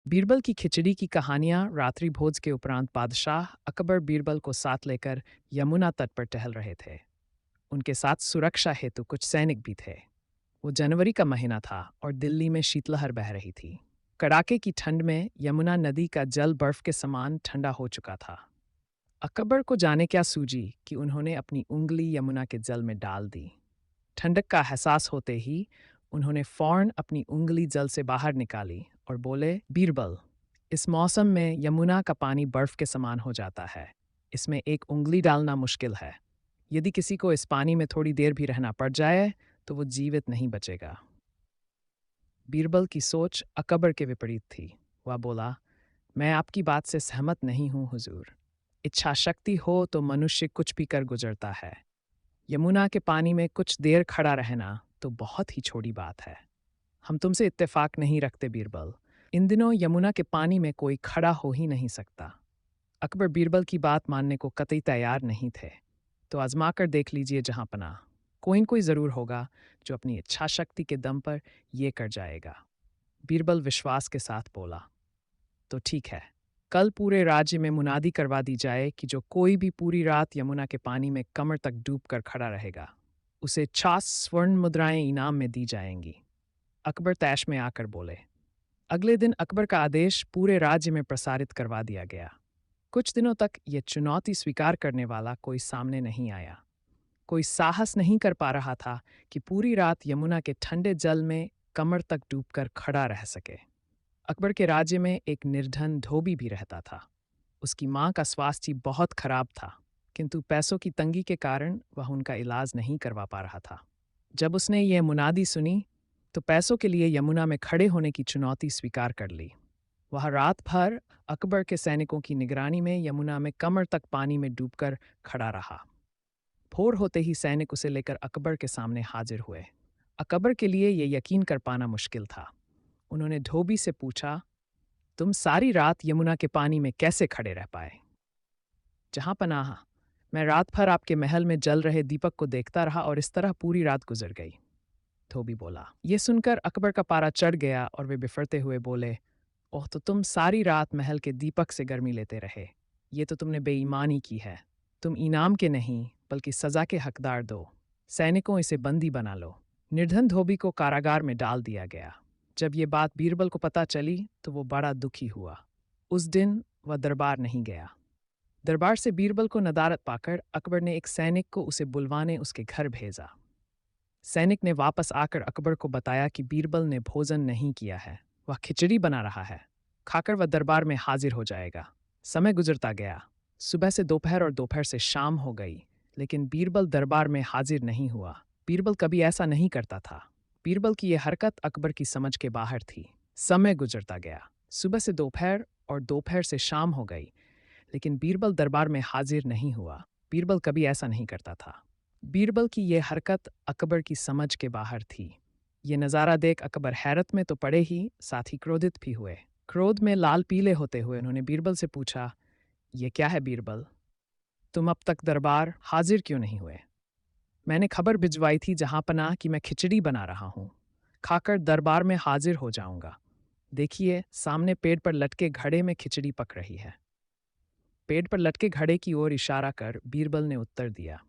बीरबल की खिचड़ी की कहानियां। रात्रि भोज के उपरांत बादशाह अकबर बीरबल को साथ लेकर यमुना तट पर टहल रहे थे। उनके साथ सुरक्षा हेतु कुछ सैनिक भी थे। वो जनवरी का महीना था और दिल्ली में शीतलहर बह रही थी। कड़ाके की ठंड में यमुना नदी का जल बर्फ के समान ठंडा हो चुका था। अकबर को जाने क्या सूझी कि उन्होंने अपनी उंगली यमुना के जल में डाल दी। ठंडक का एहसास होते ही उन्होंने फौरन अपनी उंगली जल से बाहर निकाली और बोले, बीरबल, इस मौसम में यमुना का पानी बर्फ के समान हो जाता है। इसमें एक उंगली डालना मुश्किल है। यदि किसी को इस पानी में थोड़ी देर भी रहना पड़ जाए तो वो जीवित नहीं बचेगा। बीरबल की सोच अकबर के विपरीत थी। वह बोला, मैं आपकी बात से सहमत नहीं हूँ हुजूर। इच्छा शक्ति हो तो मनुष्य कुछ भी कर गुजरता है। यमुना के पानी में कुछ देर खड़ा रहना तो बहुत ही छोटी बात है। हम तुमसे इत्तेफाक नहीं रखते बीरबल। इन दिनों यमुना के पानी में कोई खड़ा हो ही नहीं सकता। अकबर बीरबल की बात मानने को कतई तैयार नहीं थे। तो आजमा कर देख लीजिए जहां पनाह। कोई न कोई ज़रूर होगा जो अपनी इच्छा शक्ति के दम पर ये कर जाएगा। बीरबल विश्वास के साथ बोला, तो ठीक है। कल पूरे राज्य में मुनादी करवा दी जाए कि जो कोई भी पूरी रात यमुना के पानी में कमर तक डूब कर खड़ा रहेगा, उसे 50 स्वर्ण मुद्राएं इनाम में दी जाएंगी। अकबर तैश में आकर बोले। अगले दिन अकबर का आदेश पूरे राज्य में प्रसारित करवा दिया गया। कुछ दिनों तक यह चुनौती स्वीकार करने वाला कोई सामने नहीं आया। कोई साहस नहीं कर पा रहा था कि पूरी रात यमुना के ठंडे जल में कमर तक डूबकर खड़ा रह सके। अकबर के राज्य में एक निर्धन धोबी भी रहता था। उसकी माँ का स्वास्थ्य बहुत खराब था, किंतु पैसों की तंगी के कारण वह उनका इलाज नहीं करवा पा रहा था। जब उसने यह मुनादी सुनी तो पैसों के लिए यमुना में खड़े होने की चुनौती स्वीकार कर ली। वह रात भर अकबर के सैनिकों की निगरानी में यमुना में कमर तक पानी में डूबकर खड़ा रहा। भोर होते ही सैनिक उसे लेकर अकबर के सामने हाजिर हुए। अकबर के लिए यह यकीन कर पाना मुश्किल था। उन्होंने धोबी से पूछा, तुम सारी रात यमुना के पानी में कैसे खड़े रह पाए? जहां पनाह, मैं रात भर आपके महल में जल रहे दीपक को देखता रहा और इस तरह पूरी रात गुजर गई। धोबी बोला। यह सुनकर अकबर का पारा चढ़ गया और वे बिफरते हुए बोले, ओह, तो तुम सारी रात महल के दीपक से गर्मी लेते रहे। ये तो तुमने बेईमानी की है। तुम इनाम के नहीं बल्कि सजा के हकदार दो। सैनिकों, इसे बंदी बना लो। निर्धन धोबी को कारागार में डाल दिया गया। जब ये बात बीरबल को पता चली तो वो बड़ा दुखी हुआ। उस दिन वह दरबार नहीं गया। दरबार से बीरबल को नदारत पाकर अकबर ने एक सैनिक को उसे बुलवाने उसके घर भेजा। सैनिक ने वापस आकर अकबर को बताया कि बीरबल ने भोजन नहीं किया है। वह खिचड़ी बना रहा है। खाकर वह दरबार में हाजिर हो जाएगा। समय गुजरता गया। सुबह से दोपहर और दोपहर से शाम हो गई, लेकिन बीरबल दरबार में हाजिर नहीं हुआ। बीरबल कभी ऐसा नहीं करता था। बीरबल की यह हरकत अकबर की समझ के बाहर थी। समय गुजरता गया। सुबह से दोपहर और दोपहर से शाम हो गई, लेकिन बीरबल दरबार में हाजिर नहीं हुआ। बीरबल कभी ऐसा नहीं करता था। बीरबल की यह हरकत अकबर की समझ के बाहर थी। ये नज़ारा देख अकबर हैरत में तो पड़े ही, साथ ही क्रोधित भी हुए। क्रोध में लाल पीले होते हुए उन्होंने बीरबल से पूछा, ये क्या है बीरबल? तुम अब तक दरबार हाजिर क्यों नहीं हुए? मैंने खबर भिजवाई थी जहां पनाह कि मैं खिचड़ी बना रहा हूं। खाकर दरबार में हाजिर हो जाऊंगा। देखिए, सामने पेड़ पर लटके घड़े में खिचड़ी पक रही है। पेड़ पर लटके घड़े की ओर इशारा कर बीरबल ने उत्तर दिया,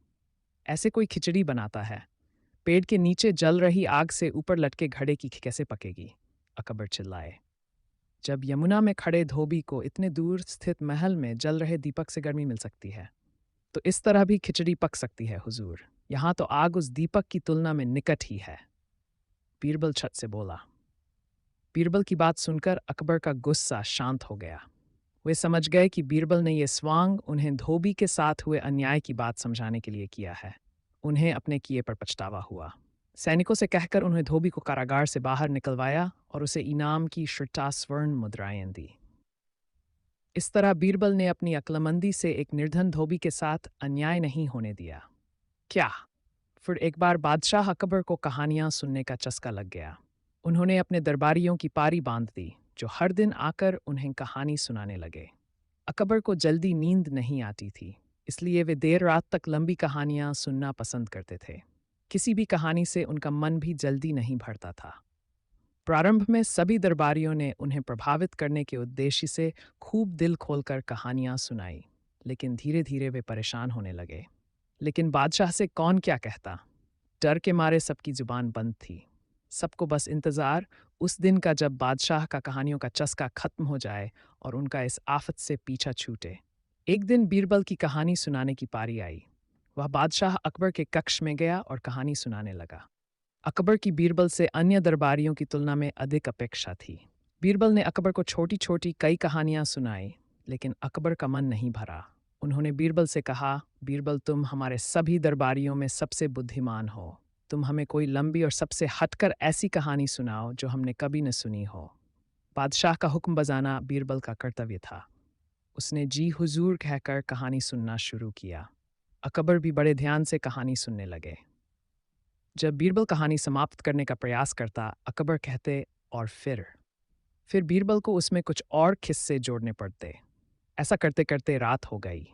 ऐसे कोई खिचड़ी बनाता है? पेड़ के नीचे जल रही आग से ऊपर लटके घड़े की कैसे पकेगी? अकबर चिल्लाए। जब यमुना में खड़े धोबी को इतने दूर स्थित महल में जल रहे दीपक से गर्मी मिल सकती है, तो इस तरह भी खिचड़ी पक सकती है हुजूर। यहाँ तो आग उस दीपक की तुलना में निकट ही है। बीरबल छत से बोला। बीरबल की बात सुनकर अकबर का गुस्सा शांत हो गया। वे समझ गए कि बीरबल ने यह स्वांग उन्हें धोबी के साथ हुए अन्याय की बात समझाने के लिए किया है। उन्हें अपने किए पर पछतावा हुआ। सैनिकों से कहकर उन्हें धोबी को कारागार से बाहर निकलवाया और उसे इनाम की 50 स्वर्ण मुद्राएं दी। इस तरह बीरबल ने अपनी अक्लमंदी से एक निर्धन धोबी के साथ अन्याय नहीं होने दिया। क्या? फिर एक बार बादशाह अकबर को कहानियां सुनने का चस्का लग गया। उन्होंने अपने दरबारियों की पारी बांध दी, जो हर दिन आकर उन्हें कहानी सुनाने लगे। अकबर को जल्दी नींद नहीं आती थी, इसलिए वे देर रात तक लंबी कहानियां सुनना पसंद करते थे। किसी भी कहानी से उनका मन भी जल्दी नहीं भरता था। प्रारंभ में सभी दरबारियों ने उन्हें प्रभावित करने के उद्देश्य से खूब दिल खोलकर कहानियां सुनाई, लेकिन धीरे धीरे वे परेशान होने लगे। लेकिन बादशाह से कौन क्या कहता? डर के मारे सबकी जुबान बंद थी। सबको बस इंतज़ार उस दिन का जब बादशाह का कहानियों का चस्का खत्म हो जाए और उनका इस आफत से पीछा छूटे। एक दिन बीरबल की कहानी सुनाने की पारी आई। वह बादशाह अकबर के कक्ष में गया और कहानी सुनाने लगा। अकबर की बीरबल से अन्य दरबारियों की तुलना में अधिक अपेक्षा थी। बीरबल ने अकबर को छोटी छोटी कई कहानियां सुनाई, लेकिन अकबर का मन नहीं भरा। उन्होंने बीरबल से कहा, बीरबल, तुम हमारे सभी दरबारियों में सबसे बुद्धिमान हो। तुम हमें कोई लंबी और सबसे हटकर ऐसी कहानी सुनाओ जो हमने कभी न सुनी हो। बादशाह का हुक्म बजाना बीरबल का कर्तव्य था। उसने जी हुजूर कहकर कहानी सुनना शुरू किया। अकबर भी बड़े ध्यान से कहानी सुनने लगे। जब बीरबल कहानी समाप्त करने का प्रयास करता, अकबर कहते, और फिर बीरबल को उसमें कुछ और किस्से जोड़ने पड़ते। ऐसा करते करते रात हो गई।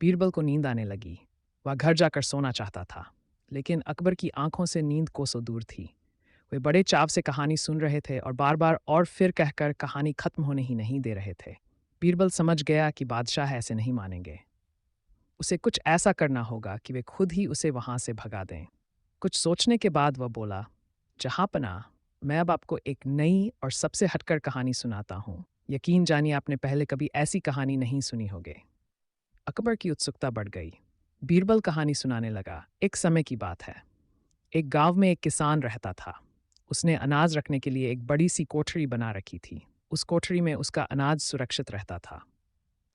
बीरबल को नींद आने लगी। वह घर जाकर सोना चाहता था, लेकिन अकबर की आंखों से नींद कोसों दूर थी। वे बड़े चाव से कहानी सुन रहे थे और बार बार और फिर कहकर कहानी खत्म होने ही नहीं दे रहे थे। बीरबल समझ गया कि बादशाह ऐसे नहीं मानेंगे। उसे कुछ ऐसा करना होगा कि वे खुद ही उसे वहां से भगा दें। कुछ सोचने के बाद वह बोला, जहांपनाह, मैं अब आपको एक नई और सबसे हटकर कहानी सुनाता हूँ। यकीन जानिए आपने पहले कभी ऐसी कहानी नहीं सुनी होगी। अकबर की उत्सुकता बढ़ गई। बीरबल कहानी सुनाने लगा। एक समय की बात है। एक गांव में एक किसान रहता था। उसने अनाज रखने के लिए एक बड़ी सी कोठरी बना रखी थी। उस कोठरी में उसका अनाज सुरक्षित रहता था।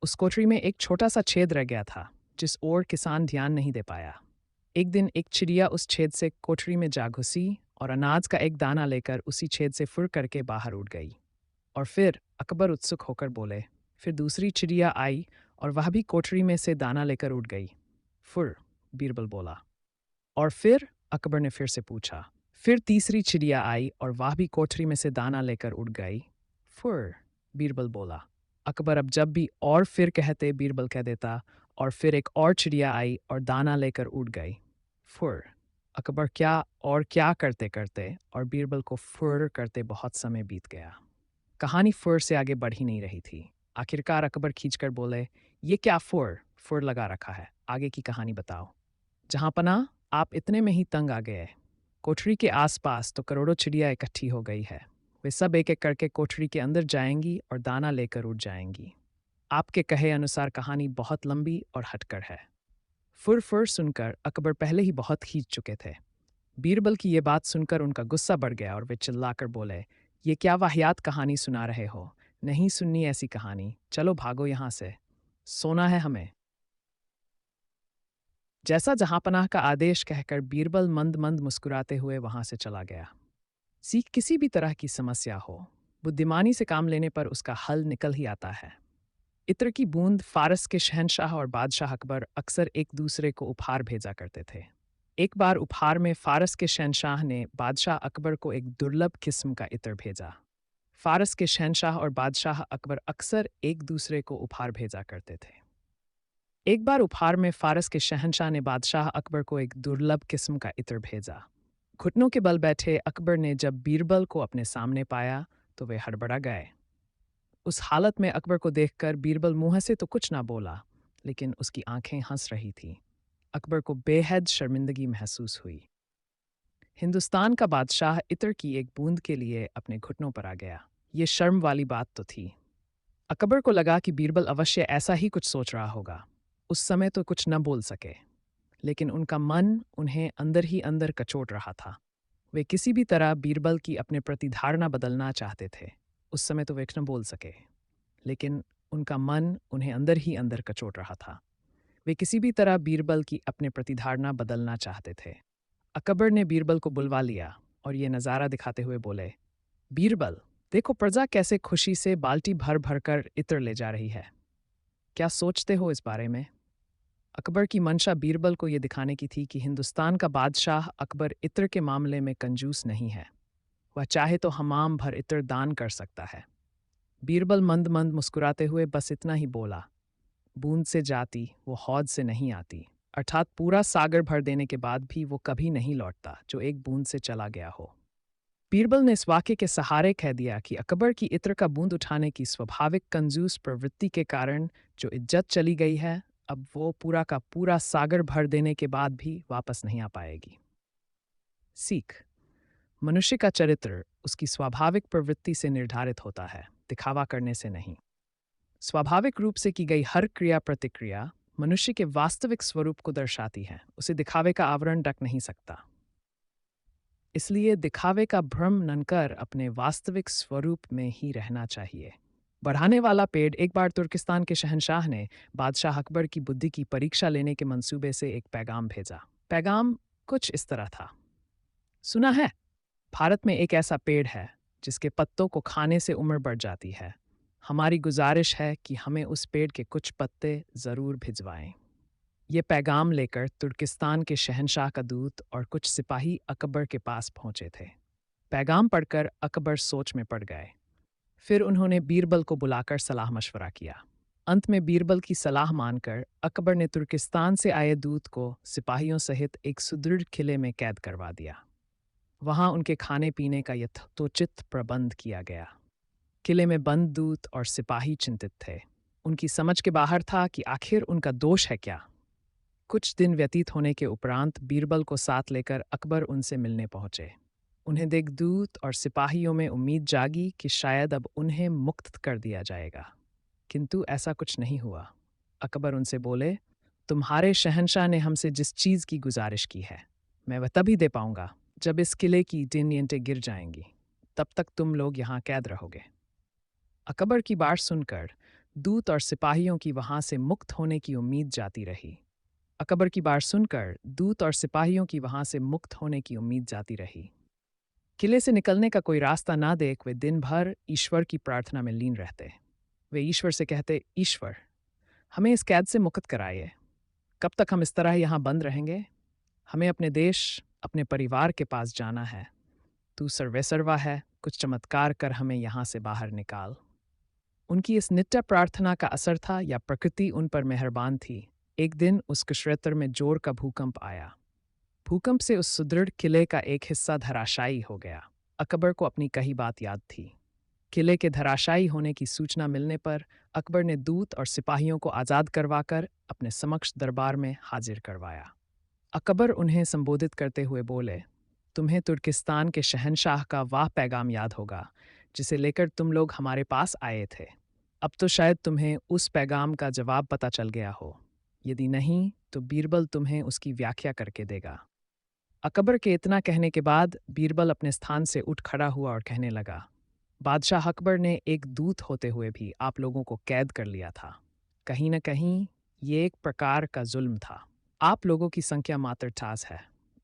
उस कोठरी में एक छोटा सा छेद रह गया था, जिस ओर किसान ध्यान नहीं दे पाया। एक दिन एक चिड़िया उस छेद से कोठरी में जा घुसी और अनाज का एक दाना लेकर उसी छेद से फुर करके बाहर उड़ गई। और फिर अकबर उत्सुक होकर बोले, फिर दूसरी चिड़िया आई और वह भी कोठरी में से दाना लेकर उड़ गई। फुर, बीरबल बोला। और फिर अकबर ने फिर से पूछा। फिर तीसरी चिड़िया आई और वह भी कोठरी में से दाना लेकर उड़ गई। फुर, बीरबल बोला। अकबर अब जब भी और फिर कहते, बीरबल कह देता, और फिर एक और चिड़िया आई और दाना लेकर उड़ गई। फुर। अकबर क्या और क्या करते करते और बीरबल को फुर करते बहुत समय बीत गया। कहानी फुर से आगे बढ़ ही नहीं रही थी। आखिरकार अकबर खींचकर बोले, ये क्या फुर फुर लगा रखा है, आगे की कहानी बताओ। जहांपनाह, आप इतने में ही तंग आ गए। कोठरी के आसपास तो करोड़ों चिड़िया इकट्ठी हो गई है। वे सब एक एक करके कोठरी के अंदर जाएंगी और दाना लेकर उड़ जाएंगी। आपके कहे अनुसार कहानी बहुत लंबी और हटकर है। फुर फुर सुनकर अकबर पहले ही बहुत खींच चुके थे। बीरबल की ये बात सुनकर उनका गुस्सा बढ़ गया और वे चिल्लाकर बोले, ये क्या वाहियात कहानी सुना रहे हो? नहीं सुननी ऐसी कहानी, चलो भागो यहाँ से, सोना है हमें। जैसा जहांपनाह का आदेश कहकर बीरबल मंद मंद मुस्कुराते हुए वहां से चला गया। सीख किसी भी तरह की समस्या हो, बुद्धिमानी से काम लेने पर उसका हल निकल ही आता है। इत्र की बूंद फारस के शहंशाह और बादशाह अकबर अक्सर एक दूसरे को उपहार भेजा करते थे। एक बार उपहार में फारस के शहंशाह ने बादशाह अकबर को एक दुर्लभ किस्म का इत्र भेजा। फारस के शहंशाह और बादशाह अकबर अक्सर एक दूसरे को उपहार भेजा करते थे। एक बार उपहार में फारस के शहंशाह ने बादशाह अकबर को एक दुर्लभ किस्म का इत्र भेजा। घुटनों के बल बैठे अकबर ने जब बीरबल को अपने सामने पाया तो वे हड़बड़ा गए। उस हालत में अकबर को देखकर बीरबल मुंह से तो कुछ ना बोला, लेकिन उसकी आंखें हंस रही थीं। अकबर को बेहद शर्मिंदगी महसूस हुई। हिंदुस्तान का बादशाह इत्र की एक बूंद के लिए अपने घुटनों पर आ गया। ये शर्म वाली बात तो थी। अकबर को लगा कि बीरबल अवश्य ऐसा ही कुछ सोच रहा होगा। उस समय तो कुछ न बोल सके, लेकिन उनका मन उन्हें अंदर ही अंदर कचोट रहा था। वे किसी भी तरह बीरबल की अपने प्रति धारणा बदलना चाहते थे। उस समय तो वे न बोल सके, लेकिन उनका मन उन्हें अंदर ही अंदर कचोट रहा था। वे किसी भी तरह बीरबल की अपने प्रति धारणा बदलना चाहते थे। अकबर ने बीरबल को बुलवा लिया और ये नज़ारा दिखाते हुए बोले, बीरबल, देखो प्रजा कैसे खुशी से बाल्टी भर भर कर इत्र ले जा रही है। क्या सोचते हो इस बारे में? अकबर की मंशा बीरबल को यह दिखाने की थी कि हिंदुस्तान का बादशाह अकबर इत्र के मामले में कंजूस नहीं है। वह चाहे तो हमाम भर इत्र दान कर सकता है। बीरबल मंद मंद मुस्कुराते हुए बस इतना ही बोला, बूंद से जाती वो हौद से नहीं आती। अर्थात पूरा सागर भर देने के बाद भी वो कभी नहीं लौटता जो एक बूंद से चला गया हो। बीरबल ने इस वाक्य के सहारे कह दिया कि अकबर की इत्र का बूंद उठाने की स्वाभाविक कंजूस प्रवृत्ति के कारण जो इज्जत चली गई है, अब वो पूरा का पूरा सागर भर देने के बाद भी वापस नहीं आ पाएगी। सीख: मनुष्य का चरित्र उसकी स्वाभाविक प्रवृत्ति से निर्धारित होता है, दिखावा करने से नहीं। स्वाभाविक रूप से की गई हर क्रिया प्रतिक्रिया मनुष्य के वास्तविक स्वरूप को दर्शाती है, उसे दिखावे का आवरण ढक नहीं सकता। इसलिए दिखावे का भ्रम न कर अपने वास्तविक स्वरूप में ही रहना चाहिए। बढ़ाने वाला पेड़ एक बार तुर्किस्तान के शहंशाह ने बादशाह अकबर की बुद्धि की परीक्षा लेने के मंसूबे से एक पैगाम भेजा। पैगाम कुछ इस तरह था: सुना है, भारत में एक ऐसा पेड़ है जिसके पत्तों को खाने से उम्र बढ़ जाती है। हमारी गुजारिश है कि हमें उस पेड़ के कुछ पत्ते ज़रूर भिजवाएं। ये पैगाम लेकर तुर्किस्तान के शहंशाह का दूत और कुछ सिपाही अकबर के पास पहुंचे थे। पैगाम पढ़कर अकबर सोच में पड़ गए। फिर उन्होंने बीरबल को बुलाकर सलाह मशवरा किया। अंत में बीरबल की सलाह मानकर अकबर ने तुर्किस्तान से आए दूत को सिपाहियों सहित एक सुदृढ़ किले में कैद करवा दिया। वहां उनके खाने पीने का यथोचित प्रबंध किया गया। किले में बंद दूत और सिपाही चिंतित थे। उनकी समझ के बाहर था कि आखिर उनका दोष है क्या। कुछ दिन व्यतीत होने के उपरांत बीरबल को साथ लेकर अकबर उनसे मिलने पहुंचे। उन्हें देख दूत और सिपाहियों में उम्मीद जागी कि शायद अब उन्हें मुक्त कर दिया जाएगा, किंतु ऐसा कुछ नहीं हुआ। अकबर उनसे बोले, तुम्हारे शहंशाह ने हमसे जिस चीज़ की गुजारिश की है, मैं वह तभी दे पाऊंगा जब इस किले की ईंटें गिर जाएंगी। तब तक तुम लोग यहाँ कैद रहोगे। अकबर की बात सुनकर दूत और सिपाहियों की वहां से मुक्त होने की उम्मीद जाती रही। अकबर की बात सुनकर दूत और सिपाहियों की वहां से मुक्त होने की उम्मीद जाती रही। किले से निकलने का कोई रास्ता ना देख वे दिन भर ईश्वर की प्रार्थना में लीन रहते। वे ईश्वर से कहते, ईश्वर, हमें इस कैद से मुक्त कराइए। कब तक हम इस तरह यहाँ बंद रहेंगे? हमें अपने देश, अपने परिवार के पास जाना है। तू सर्वेसर्वा है, कुछ चमत्कार कर हमें यहाँ से बाहर निकाल। उनकी इस नित्य प्रार्थना का असर था या प्रकृति उन पर मेहरबान थी। एक दिन उस क्षेत्र में जोर का भूकंप आया। भूकंप से उस सुदृढ़ किले का एक हिस्सा धराशायी हो गया। अकबर को अपनी कही बात याद थी। किले के धराशायी होने की सूचना मिलने पर अकबर ने दूत और सिपाहियों को आज़ाद करवाकर अपने समक्ष दरबार में हाजिर करवाया। अकबर उन्हें संबोधित करते हुए बोले, तुम्हें तुर्किस्तान के शहंशाह का वह पैगाम याद होगा जिसे लेकर तुम लोग हमारे पास आए थे। अब तो शायद तुम्हें उस पैगाम का जवाब पता चल गया हो। यदि नहीं तो बीरबल तुम्हें उसकी व्याख्या करके देगा। अकबर के इतना कहने के बाद बीरबल अपने स्थान से उठ खड़ा हुआ और कहने लगा, बादशाह अकबर ने एक दूत होते हुए भी आप लोगों को कैद कर लिया था। कहीं न कहीं ये एक प्रकार का जुल्म था। आप लोगों की संख्या मात्र 50 है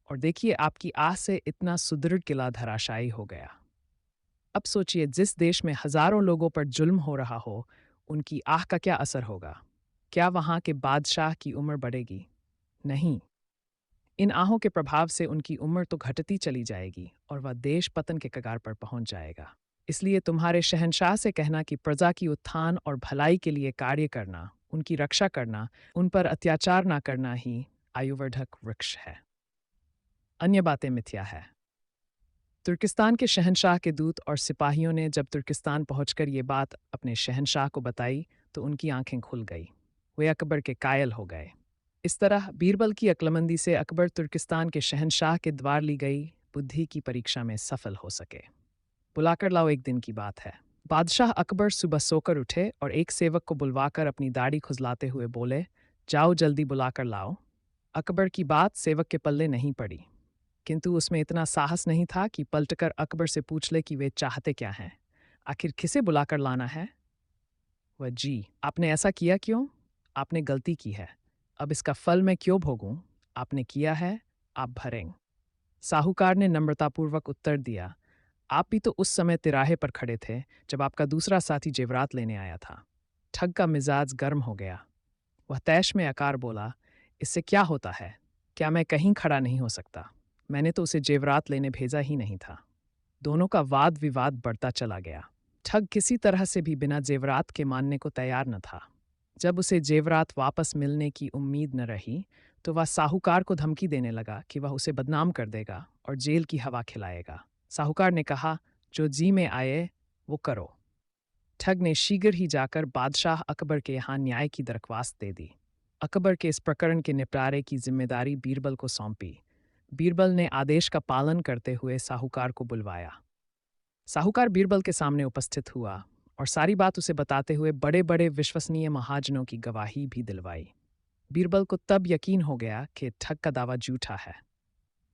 और देखिए आपकी आह से इतना सुदृढ़ किला धराशायी हो गया। अब सोचिए, जिस देश में हजारों लोगों पर जुल्म हो रहा हो, उनकी आह का क्या असर होगा? क्या वहां के बादशाह की उम्र बढ़ेगी? नहीं, इन आहों के प्रभाव से उनकी उम्र तो घटती चली जाएगी और वह देश पतन के कगार पर पहुंच जाएगा। इसलिए तुम्हारे शहंशाह से कहना कि प्रजा की उत्थान और भलाई के लिए कार्य करना, उनकी रक्षा करना, उन पर अत्याचार ना करना ही आयुवर्धक वृक्ष है। अन्य बातें मिथ्या है। तुर्किस्तान के शहंशाह के दूत और सिपाहियों ने जब तुर्किस्तान पहुंचकर ये बात अपने शहंशाह को बताई तो उनकी आंखें खुल गई। वे अकबर के कायल हो गए। इस तरह बीरबल की अक्लमंदी से अकबर तुर्किस्तान के शहंशाह के द्वार ली गई बुद्धि की परीक्षा में सफल हो सके। बुलाकर लाओ, एक दिन की बात है। बादशाह अकबर सुबह सोकर उठे और एक सेवक को बुलवाकर अपनी दाढ़ी खुजलाते हुए बोले, जाओ जल्दी बुलाकर लाओ। अकबर की बात सेवक के पल्ले नहीं पड़ी, किंतु उसमें इतना साहस नहीं था कि पलटकर अकबर से पूछ ले कि वे चाहते क्या हैं। आखिर किसे बुलाकर लाना है? वह, जी, आपने ऐसा किया क्यों? आपने गलती की है। अब इसका फल मैं क्यों भोगूं? आपने किया है, आप भरेंगे। साहूकार ने नम्रतापूर्वक उत्तर दिया, आप भी तो उस समय तिराहे पर खड़े थे जब आपका दूसरा साथी जेवरात लेने आया था। ठग का मिजाज गर्म हो गया। वह तैश में आकार बोला, इससे क्या होता है? क्या मैं कहीं खड़ा नहीं हो सकता? मैंने तो उसे जेवरात लेने भेजा ही नहीं था। दोनों का वाद विवाद बढ़ता चला गया। ठग किसी तरह से भी बिना जेवरात के मानने को तैयार न था। जब उसे जेवरात वापस मिलने की उम्मीद न रही तो वह साहूकार को धमकी देने लगा कि वह उसे बदनाम कर देगा और जेल की हवा खिलाएगा। साहूकार ने कहा, जो जी में आए वो करो। ठग ने शीघ्र ही जाकर बादशाह अकबर के यहाँ न्याय की दरख्वास्त दे दी। अकबर के इस प्रकरण के निपटारे की जिम्मेदारी बीरबल को सौंपी। बीरबल ने आदेश का पालन करते हुए साहूकार को बुलवाया। साहूकार बीरबल के सामने उपस्थित हुआ और सारी बात उसे बताते हुए बड़े बड़े विश्वसनीय महाजनों की गवाही भी दिलवाई। बीरबल को तब यकीन हो गया कि ठग का दावा झूठा है।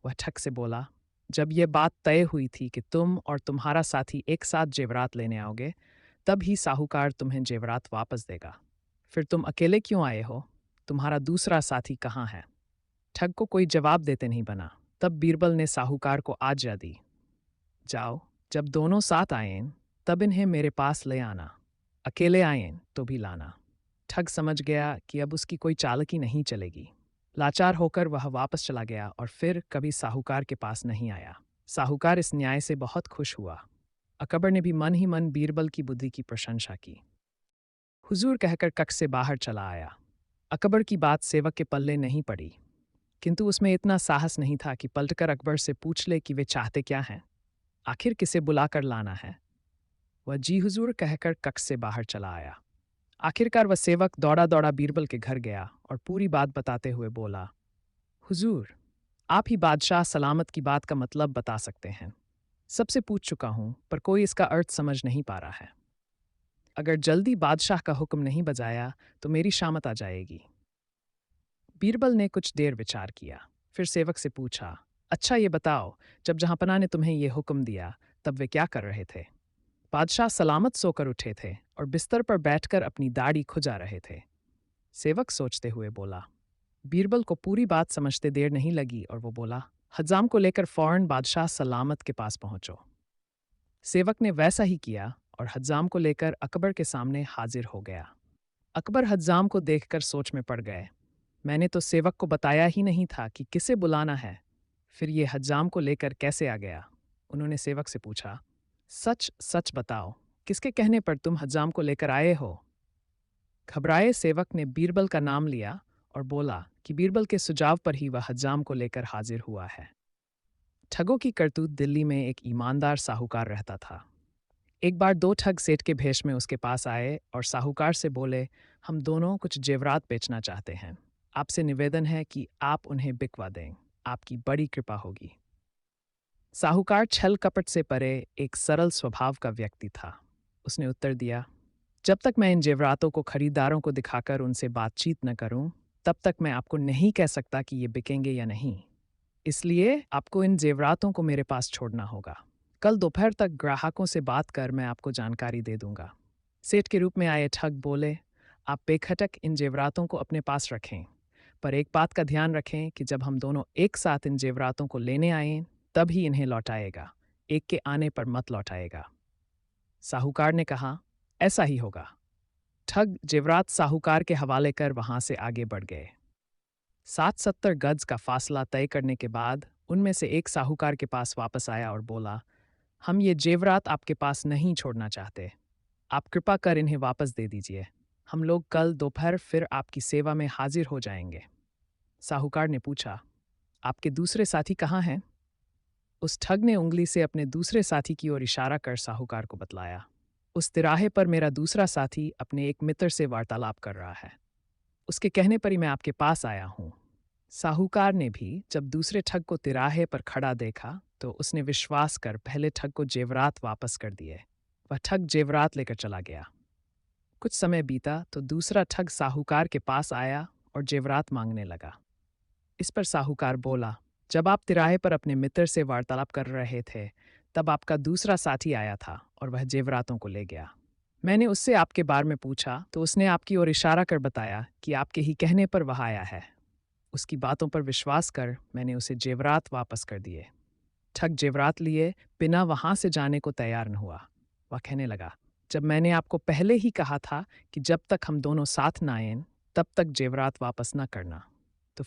वह ठग से बोला, जब यह बात तय हुई थी कि तुम और तुम्हारा साथी एक साथ जेवरात लेने आओगे, तब ही साहूकार तुम्हें जेवरात वापस देगा। फिर तुम अकेले क्यों आए हो? तुम्हारा दूसरा साथी कहाँ है? ठग को कोई जवाब देते नहीं बना। तब बीरबल ने साहूकार को आज्ञा दी, जाओ, जब दोनों साथ आएं तब इन्हें मेरे पास ले आना, अकेले आएं तो भी लाना। ठग समझ गया कि अब उसकी कोई चालाकी नहीं चलेगी। लाचार होकर वह वापस चला गया और फिर कभी साहूकार के पास नहीं आया। साहूकार इस न्याय से बहुत खुश हुआ। अकबर ने भी मन ही मन बीरबल की बुद्धि की प्रशंसा की। हुजूर कहकर कक्ष से बाहर चला आया। अकबर की बात सेवक के पल्ले नहीं पड़ी, किंतु उसमें इतना साहस नहीं था कि पलटकर अकबर से पूछ ले कि वे चाहते क्या हैं, आखिर किसे बुलाकर लाना है। वह जी हुजूर कहकर कक्ष से बाहर चला आया। आखिरकार वह सेवक दौड़ा दौड़ा बीरबल के घर गया और पूरी बात बताते हुए बोला, हुजूर, आप ही बादशाह सलामत की बात का मतलब बता सकते हैं। सबसे पूछ चुका हूं पर कोई इसका अर्थ समझ नहीं पा रहा है। अगर जल्दी बादशाह का हुक्म नहीं बजाया तो मेरी शामत आ जाएगी। बीरबल ने कुछ देर विचार किया, फिर सेवक से पूछा, अच्छा ये बताओ, जब जहांपनाह ने तुम्हें ये हुक्म दिया तब वे क्या कर रहे थे? बादशाह सलामत सोकर उठे थे और बिस्तर पर बैठकर अपनी दाढ़ी खुजा रहे थे। सेवक सोचते हुए बोला। बीरबल को पूरी बात समझते देर नहीं लगी और वो बोला, हज्जाम को लेकर फौरन बादशाह सलामत के पास पहुंचो। सेवक ने वैसा ही किया और हज्जाम को लेकर अकबर के सामने हाजिर हो गया। अकबर हज्जाम को देखकर सोच में पड़ गए। मैंने तो सेवक को बताया ही नहीं था कि किसे बुलाना है, फिर ये हज्जाम को लेकर कैसे आ गया? उन्होंने सेवक से पूछा, सच सच बताओ, किसके कहने पर तुम हज्जाम को लेकर आए हो? घबराए सेवक ने बीरबल का नाम लिया और बोला कि बीरबल के सुझाव पर ही वह हज्जाम को लेकर हाजिर हुआ है। ठगों की करतूत दिल्ली में एक ईमानदार साहूकार रहता था। एक बार दो ठग सेठ के भेष में उसके पास आए और साहूकार से बोले, हम दोनों कुछ जेवरात बेचना चाहते हैं, आपसे निवेदन है कि आप उन्हें बिकवा दें, आपकी बड़ी कृपा होगी। साहूकार छल कपट से परे एक सरल स्वभाव का व्यक्ति था। उसने उत्तर दिया, जब तक मैं इन जेवरातों को खरीदारों को दिखाकर उनसे बातचीत न करूं, तब तक मैं आपको नहीं कह सकता कि ये बिकेंगे या नहीं। इसलिए आपको इन जेवरातों को मेरे पास छोड़ना होगा। कल दोपहर तक ग्राहकों से बात कर मैं आपको जानकारी दे दूंगा। सेठ के रूप में आए ठग बोले, आप बेखटक इन जेवरातों को अपने पास रखें, पर एक बात का ध्यान रखें कि जब हम दोनों एक साथ इन जेवरातों को लेने आएं, तब ही इन्हें लौटाएगा, एक के आने पर मत लौटाएगा। साहूकार ने कहा, ऐसा ही होगा। ठग जेवरात साहूकार के हवाले कर वहां से आगे बढ़ गए। 60-70 गज का फासला तय करने के बाद उनमें से एक साहूकार के पास वापस आया और बोला, हम ये जेवरात आपके पास नहीं छोड़ना चाहते, आप कृपा कर इन्हें वापस दे दीजिए। हम लोग कल दोपहर फिर आपकी सेवा में हाजिर हो जाएंगे। साहूकार ने पूछा, आपके दूसरे साथी कहाँ हैं? उस ठग ने उंगली से अपने दूसरे साथी की ओर इशारा कर साहूकार को बतलाया, उस तिराहे पर मेरा दूसरा साथी अपने एक मित्र से वार्तालाप कर रहा है, उसके कहने पर ही मैं आपके पास आया हूं। साहूकार ने भी जब दूसरे ठग को तिराहे पर खड़ा देखा तो उसने विश्वास कर पहले ठग को जेवरात वापस कर दिए। वह ठग जेवरात लेकर चला गया। कुछ समय बीता तो दूसरा ठग साहूकार के पास आया और जेवरात मांगने लगा। इस पर साहूकार बोला, जब आप तिराहे पर अपने मित्र से वार्तालाप कर रहे थे, तब आपका दूसरा साथी आया था और वह जेवरातों को ले गया। मैंने उससे आपके बारे में पूछा तो उसने आपकी ओर इशारा कर बताया कि आपके ही कहने पर वह आया है। उसकी बातों पर विश्वास कर मैंने उसे जेवरात वापस कर दिए। ठग जेवरात लिए बिना वहां से जाने को तैयार न हुआ। वह कहने लगा, जब मैंने आपको पहले ही कहा था कि जब तक हम दोनों साथ न आएं, तब तक जेवरात वापस न करना।